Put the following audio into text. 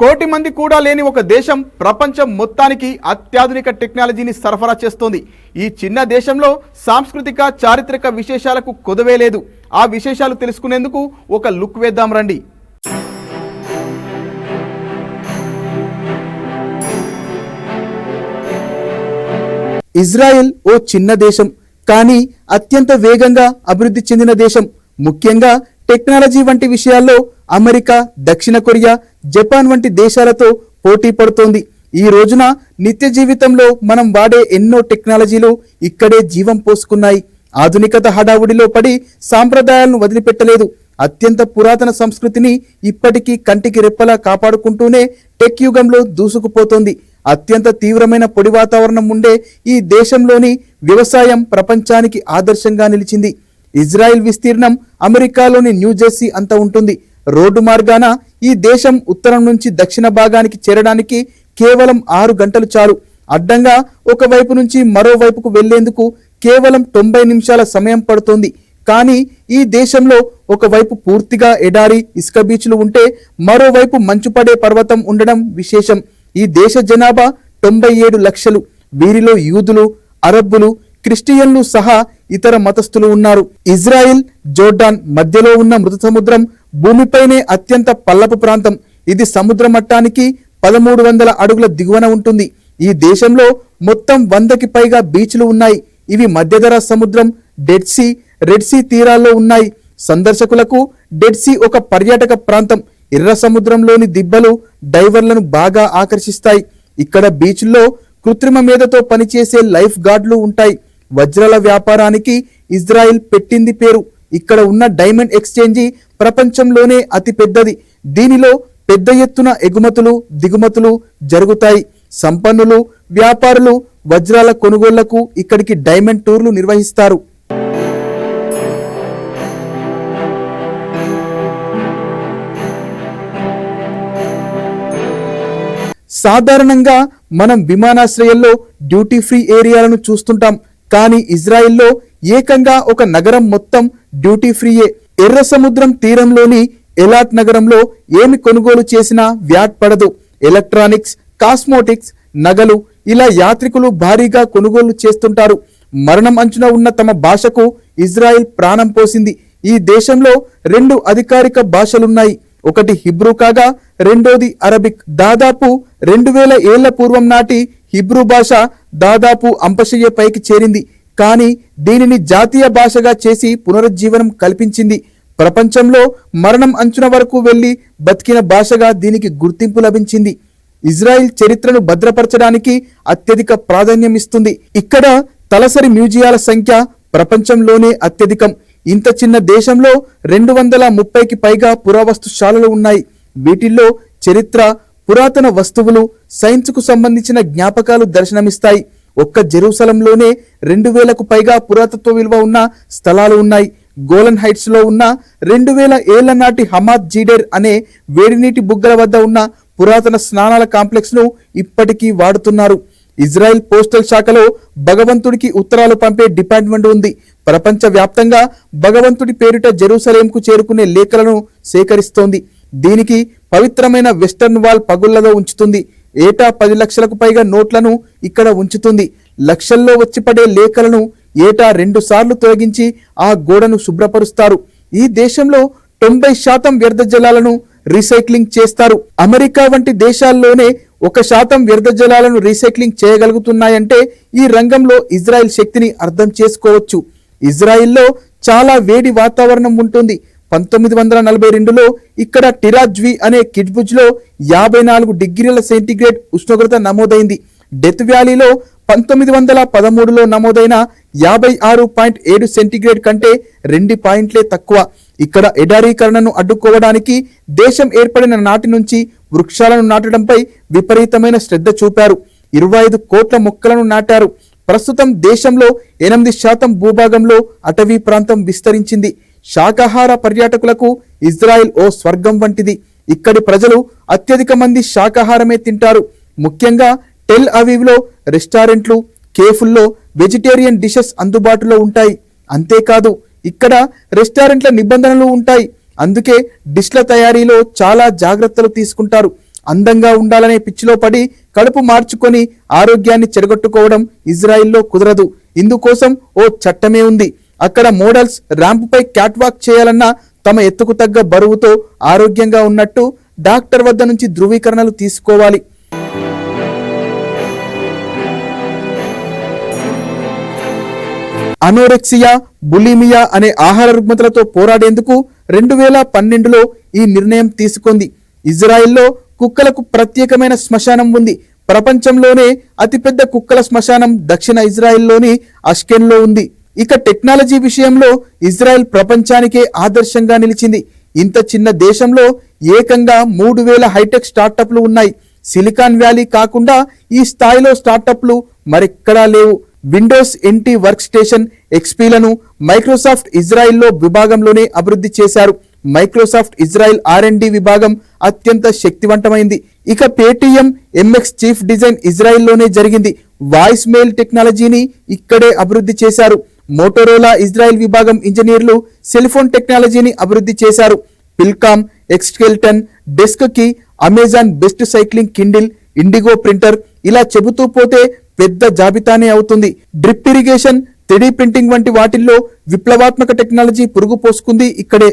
కోటి మంది కూడా లేని ఒక దేశం ప్రపంచం మొత్తానికి అత్యాధునిక టెక్నాలజీని సరఫరా చేస్తోంది. ఈ చిన్న దేశంలో సాంస్కృతిక చారిత్రక విశేషాలకు కొదవే లేదు. ఆ విశేషాలు తెలుసుకునేందుకు ఒక లుక్ వేద్దాం రండి. ఇజ్రాయెల్ ఓ చిన్న దేశం, కానీ అత్యంత వేగంగా అభివృద్ధి చెందిన దేశం. ముఖ్యంగా టెక్నాలజీ వంటి విషయాల్లో అమెరికా, దక్షిణ కొరియా, జపాన్ వంటి దేశాలతో పోటీ పడుతోంది. ఈ రోజున నిత్య జీవితంలో మనం వాడే ఎన్నో టెక్నాలజీలు ఇక్కడే జీవం పోసుకున్నాయి. ఆధునికత హడావుడిలో పడి సాంప్రదాయాలను వదిలిపెట్టలేదు. అత్యంత పురాతన సంస్కృతిని ఇప్పటికీ కంటికి రెప్పలా కాపాడుకుంటూనే టెక్ యుగంలో దూసుకుపోతోంది. అత్యంత తీవ్రమైన పొడి వాతావరణం ఉండే ఈ దేశంలోని వ్యవసాయం ప్రపంచానికి ఆదర్శంగా నిలిచింది. ఇజ్రాయెల్ విస్తీర్ణం అమెరికాలోని న్యూజెర్సీ అంత ఉంటుంది. రోడ్డు మార్గాన ఈ దేశం ఉత్తరం నుంచి దక్షిణ భాగానికి చేరడానికి కేవలం 6 గంటలు చాలు. అడ్డంగా ఒకవైపు నుంచి మరోవైపుకు వెళ్లేందుకు కేవలం 90 నిమిషాల సమయం పడుతోంది. కానీ ఈ దేశంలో ఒకవైపు పూర్తిగా ఎడారి, ఇసుక బీచ్లు ఉంటే మరోవైపు మంచు పడే పర్వతం ఉండడం విశేషం. ఈ దేశ జనాభా 97 లక్షలు. వీరిలో యూదులు, అరబ్బులు, క్రిస్టియన్లు సహా ఇతర మతస్థులు ఉన్నారు. ఇజ్రాయిల్, జోర్డాన్ మధ్యలో ఉన్న మృత సముద్రం భూమిపైనే అత్యంత పల్లపు ప్రాంతం. ఇది సముద్ర మట్టానికి 1300 అడుగుల దిగువన ఉంటుంది. ఈ దేశంలో మొత్తం 100కి పైగా బీచ్లు ఉన్నాయి. ఇవి మధ్యధరా సముద్రం, రెడ్ సీ తీరాల్లో ఉన్నాయి. సందర్శకులకు డెడ్ సీ ఒక పర్యాటక ప్రాంతం. ఎర్ర సముద్రంలోని దిబ్బలు డైవర్లను బాగా ఆకర్షిస్తాయి. ఇక్కడ బీచ్ల్లో కృత్రిమ మేధతో పనిచేసే లైఫ్ గార్డులు ఉంటాయి. వజ్రాల వ్యాపారానికి ఇజ్రాయిల్ పెట్టింది పేరు. ఇక్కడ ఉన్న డైమండ్ ఎక్స్చేంజి ప్రపంచంలోనే అతి పెద్దది. దీనిలో పెద్ద ఎత్తున ఎగుమతులు, దిగుమతులు జరుగుతాయి. సంపన్నులు, వ్యాపారులు వజ్రాల కొనుగోళ్లకు ఇక్కడికి డైమండ్ టూర్లు నిర్వహిస్తారు. సాధారణంగా మనం విమానాశ్రయాల్లో డ్యూటీ ఫ్రీ ఏరియాలను చూస్తుంటాం. కానీ ఇజ్రాయిల్లో ఏకంగా ఒక నగరం మొత్తం డ్యూటీ ఫ్రీయే. ఎర్ర సముద్రం తీరంలోని ఎలాట్ నగరంలో ఏమి కొనుగోలు చేసినా వ్యాట్ పడదు. ఎలక్ట్రానిక్స్, కాస్మోటిక్స్, నగలు ఇలా యాత్రికులు భారీగా కొనుగోలు చేస్తుంటారు. మరణం అంచున ఉన్న తమ భాషకు ఇజ్రాయిల్ ప్రాణం పోసింది. ఈ దేశంలో 2 అధికారిక భాషలున్నాయి. ఒకటి హిబ్రూ కాగా రెండోది అరబిక్. దాదాపు 2000 ఏళ్ల పూర్వం నాటి హిబ్రూ భాష దాదాపు అంపశయ్య పైకి చేరింది. కానీ దీనిని జాతీయ భాషగా చేసి పునరుజ్జీవనం కల్పించింది. ప్రపంచంలో మరణం అంచున వరకు వెళ్లి బతికిన భాషగా దీనికి గుర్తింపు లభించింది. ఇజ్రాయిల్ చరిత్రను భద్రపరచడానికి అత్యధిక ప్రాధాన్యం ఇస్తుంది. ఇక్కడ తలసరి మ్యూజియాల సంఖ్య ప్రపంచంలోనే అత్యధికం. ఇంత చిన్న దేశంలో 230కి పైగా పురావస్తుశాలలు ఉన్నాయి. వీటిల్లో చరిత్ర, పురాతన వస్తువులు, సైన్స్కు సంబంధించిన జ్ఞాపకాలు దర్శనమిస్తాయి. ఒక్క జెరూసలంలోనే 2000కు పైగా పురాతత్వ విలువ ఉన్న స్థలాలు ఉన్నాయి. గోలన్ హైట్స్ లో ఉన్న 2000 ఏళ్ల నాటి హమాద్ జీడెర్ అనే వేడినీటి బుగ్గల వద్ద ఉన్న పురాతన స్నానాల కాంప్లెక్స్ ను ఇప్పటికీ వాడుతున్నారు. ఇజ్రాయెల్ పోస్టల్ శాఖలో భగవంతుడికి ఉత్తరాలు పంపే డిపార్ట్మెంట్ ఉంది. ప్రపంచ వ్యాప్తంగా భగవంతుడి పేరిట జెరూసలేంకు చేరుకునే లేఖలను సేకరిస్తోంది. దీనికి పవిత్రమైన వెస్టర్న్ వాల్ పగుళ్లలో ఉంచుతుంది. ఏటా 10 లక్షలకు పైగా నోట్లను ఇక్కడ ఉంచుతుంది. లక్షల్లో వచ్చి పడే లేఖలను ఏటా 2 సార్లు తొలగించి ఆ గోడను శుభ్రపరుస్తారు. ఈ దేశంలో 90% వ్యర్థ జలాలను రీసైక్లింగ్ చేస్తారు. అమెరికా వంటి దేశాల్లోనే 1% వ్యర్థ జలాలను రీసైక్లింగ్ చేయగలుగుతున్నాయంటే ఈ రంగంలో ఇజ్రాయెల్ శక్తిని అర్థం చేసుకోవచ్చు. ఇజ్రాయిల్లో చాలా వేడి వాతావరణం ఉంటుంది. 1942లో ఇక్కడ టిరాజ్వి అనే కిడ్బుజ్ లో 54 డిగ్రీల సెంటీగ్రేడ్ ఉష్ణోగ్రత నమోదైంది. డెత్ వ్యాలీలో 1913లో నమోదైన 56.7 సెంటీగ్రేడ్ కంటే 2 పాయింట్లే తక్కువ. ఇక్కడ ఎడారీకరణను అడ్డుకోవడానికి దేశం ఏర్పడిన నాటి నుంచి వృక్షాలను నాటడంపై విపరీతమైన శ్రద్ధ చూపారు. 25 కోట్ల మొక్కలను నాటారు. ప్రస్తుతం దేశంలో 8% భూభాగంలో అటవీ ప్రాంతం విస్తరించింది. శాకాహార పర్యాటకులకు ఇజ్రాయెల్ ఓ స్వర్గం వంటిది. ఇక్కడి ప్రజలు అత్యధిక మంది శాకాహారమే తింటారు. ముఖ్యంగా టెల్ అవీవ్లో రెస్టారెంట్లు, కేఫుల్లో వెజిటేరియన్ డిషెస్ అందుబాటులో ఉంటాయి. అంతేకాదు ఇక్కడ రెస్టారెంట్ల నిబంధనలు ఉంటాయి. అందుకే డిష్ల తయారీలో చాలా జాగ్రత్తలు తీసుకుంటారు. అందంగా ఉండాలనే పిచ్చిలో పడి కడుపు మార్చుకొని ఆరోగ్యాన్ని చెడగొట్టుకోవడం ఇజ్రాయిల్లో కుదరదు. ఇందుకోసం ఓ చట్టమే ఉంది. అక్కడ మోడల్స్ ర్యాంపుపై క్యాట్వాక్ చేయాలన్నా తమ ఎత్తుకు తగ్గ బరువుతో ఆరోగ్యంగా ఉన్నట్టు డాక్టర్ వద్ద నుంచి ధృవీకరణలు తీసుకోవాలి. అనోరెక్సియా, బులిమియా అనే ఆహార రుగ్మతలతో పోరాడేందుకు 2012లో ఈ నిర్ణయం తీసుకుంది. ఇజ్రాయెల్లో కుక్కలకు ప్రత్యేకమైన శ్మశానం ఉంది. ప్రపంచంలోనే అతిపెద్ద కుక్కల శ్మశానం దక్షిణ ఇజ్రాయెల్లోని అష్కెన్లో ఉంది. ఇక టెక్నాలజీ విషయంలో ఇజ్రాయెల్ ప్రపంచానికే ఆదర్శంగా నిలిచింది. ఇంత చిన్న దేశంలో ఏకంగా 3000 హైటెక్ స్టార్టప్లు ఉన్నాయి. సిలికాన్ వ్యాలీ కాకుండా ఈ స్థాయిలో స్టార్టప్లు మరెక్కడా లేవు. విండోస్ NT వర్క్ స్టేషన్ XPలను మైక్రోసాఫ్ట్ ఇజ్రాయెల్లో విభాగంలోనే అభివృద్ధి చేశారు. మైక్రోసాఫ్ట్ ఇజ్రాయెల్ R&D విభాగం అత్యంత శక్తివంతమైంది. ఇక పేటీఎం MX చీఫ్ డిజైన్ ఇజ్రాయెల్లోనే జరిగింది. వాయిస్ మెయిల్ టెక్నాలజీని ఇక్కడే అభివృద్ధి చేశారు. మోటోరోలా ఇజ్రాయెల్ విభాగం ఇంజనీర్లు సెల్ఫోన్ టెక్నాలజీని అభివృద్ధి చేశారు. పిల్కామ్, ఎక్స్కెల్టన్, డెస్క్ కి, Amazon best cycling Kindle, IndiGo printer ఇలా చెబుతూ పోతే పెద్ద జాబితానే అవుతుంది. డ్రిప్ ఇరిగేషన్, 3D ప్రింటింగ్ వంటి వాటిల్లో విప్లవాత్మక టెక్నాలజీ పురుగు పోసుకుంది ఇక్కడే.